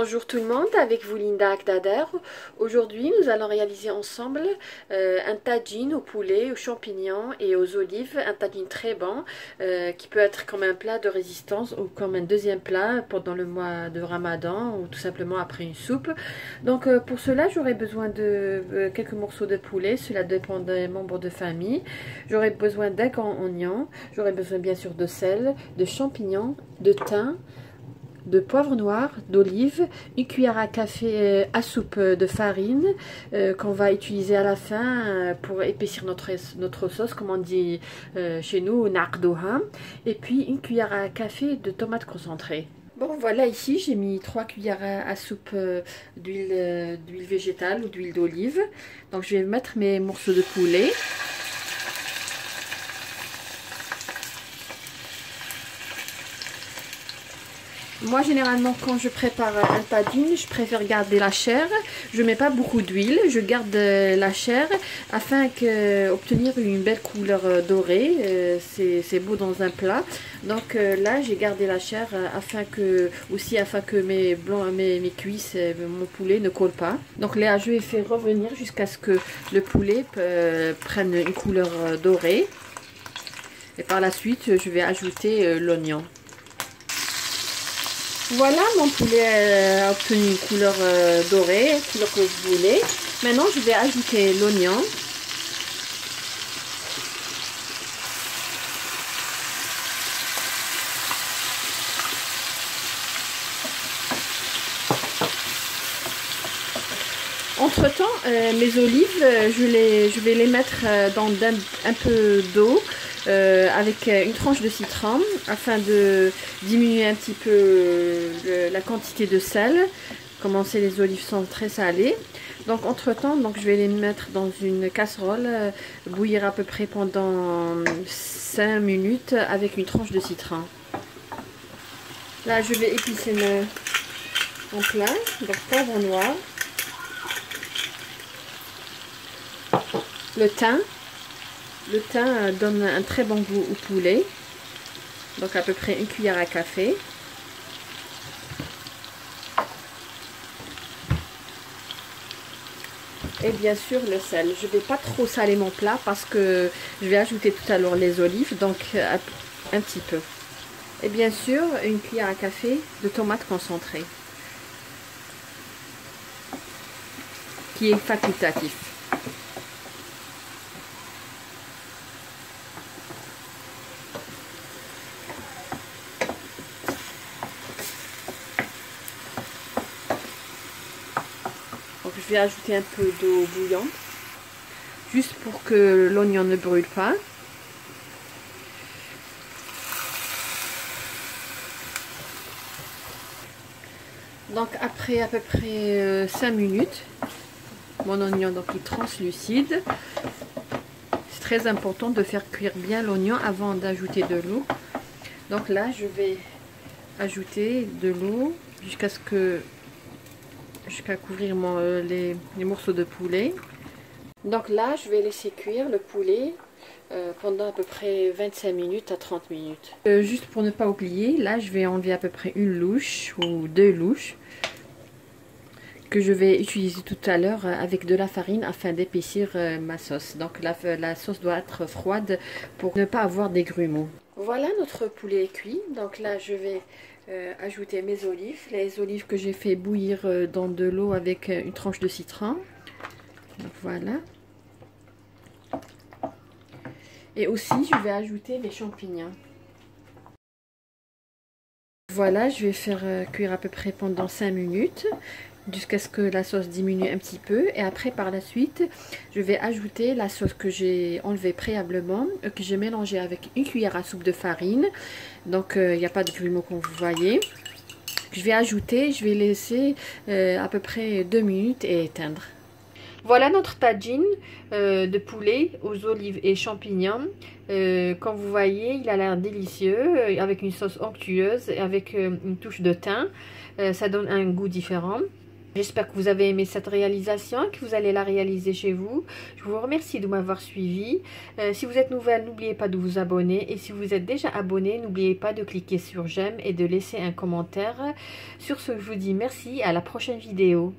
Bonjour tout le monde, avec vous Linda Akdader. Aujourd'hui nous allons réaliser ensemble un tagine au poulet, aux champignons et aux olives. Un tagine très bon qui peut être comme un plat de résistance ou comme un deuxième plat pendant le mois de Ramadan ou tout simplement après une soupe. Donc pour cela j'aurai besoin de quelques morceaux de poulet, cela dépend des membres de famille. J'aurai besoin d'un grand oignon, j'aurai besoin bien sûr de sel, de champignons, de thym, de poivre noir, d'olive, une cuillère à café à soupe de farine qu'on va utiliser à la fin pour épaissir notre sauce, comme on dit chez nous, naqdouha, et puis une cuillère à café de tomates concentrées. Bon voilà, ici j'ai mis 3 cuillères à soupe d'huile végétale ou d'huile d'olive. Donc je vais mettre mes morceaux de poulet. Moi généralement quand je prépare un tagine, je préfère garder la chair. Je ne mets pas beaucoup d'huile, je garde la chair afin d'obtenir une belle couleur dorée. C'est beau dans un plat. Donc là j'ai gardé la chair afin que mes cuisses, mon poulet ne colle pas. Donc là je vais faire revenir jusqu'à ce que le poulet prenne une couleur dorée. Et par la suite je vais ajouter l'oignon. Voilà, mon poulet a obtenu une couleur dorée, couleur que vous voulez. Maintenant, je vais ajouter l'oignon. Entre-temps, mes olives, je vais les mettre dans un peu d'eau. Avec une tranche de citron afin de diminuer un petit peu la quantité de sel. Comme on sait, les olives sont très salées. Donc entre temps, je vais les mettre dans une casserole, bouillir à peu près pendant 5 minutes avec une tranche de citron. Là je vais épicer mon plat, donc poivre noir, le thym. Le thym donne un très bon goût au poulet, donc à peu près une cuillère à café. Et bien sûr le sel. Je ne vais pas trop saler mon plat parce que je vais ajouter tout à l'heure les olives, donc un petit peu. Et bien sûr une cuillère à café de tomates concentrées, qui est facultatif. Donc je vais ajouter un peu d'eau bouillante, juste pour que l'oignon ne brûle pas. Donc après à peu près 5 minutes, mon oignon est translucide. C'est très important de faire cuire bien l'oignon avant d'ajouter de l'eau. Donc là je vais ajouter de l'eau jusqu'à couvrir les morceaux de poulet. Donc là je vais laisser cuire le poulet pendant à peu près 25 minutes à 30 minutes. Juste pour ne pas oublier, là je vais enlever à peu près une louche ou 2 louches que je vais utiliser tout à l'heure avec de la farine afin d'épaissir ma sauce. Donc la sauce doit être froide pour ne pas avoir des grumeaux. Voilà, notre poulet est cuit. Donc là je vais ajouter mes olives, les olives que j'ai fait bouillir dans de l'eau avec une tranche de citron. Donc voilà. Et aussi je vais ajouter les champignons. Voilà, je vais faire cuire à peu près pendant 5 minutes jusqu'à ce que la sauce diminue un petit peu. Et après par la suite je vais ajouter la sauce que j'ai enlevée préalablement, que j'ai mélangée avec une cuillère à soupe de farine. Donc il n'y a pas de grumeaux comme vous voyez. Je vais ajouter, je vais laisser à peu près 2 minutes et éteindre. Voilà notre tagine de poulet aux olives et champignons. Comme vous voyez, il a l'air délicieux, avec une sauce onctueuse et avec une touche de thym. Ça donne un goût différent. J'espère que vous avez aimé cette réalisation, que vous allez la réaliser chez vous. Je vous remercie de m'avoir suivi. Si vous êtes nouvelle, n'oubliez pas de vous abonner. Et si vous êtes déjà abonné, n'oubliez pas de cliquer sur j'aime et de laisser un commentaire. Sur ce, je vous dis merci, à la prochaine vidéo.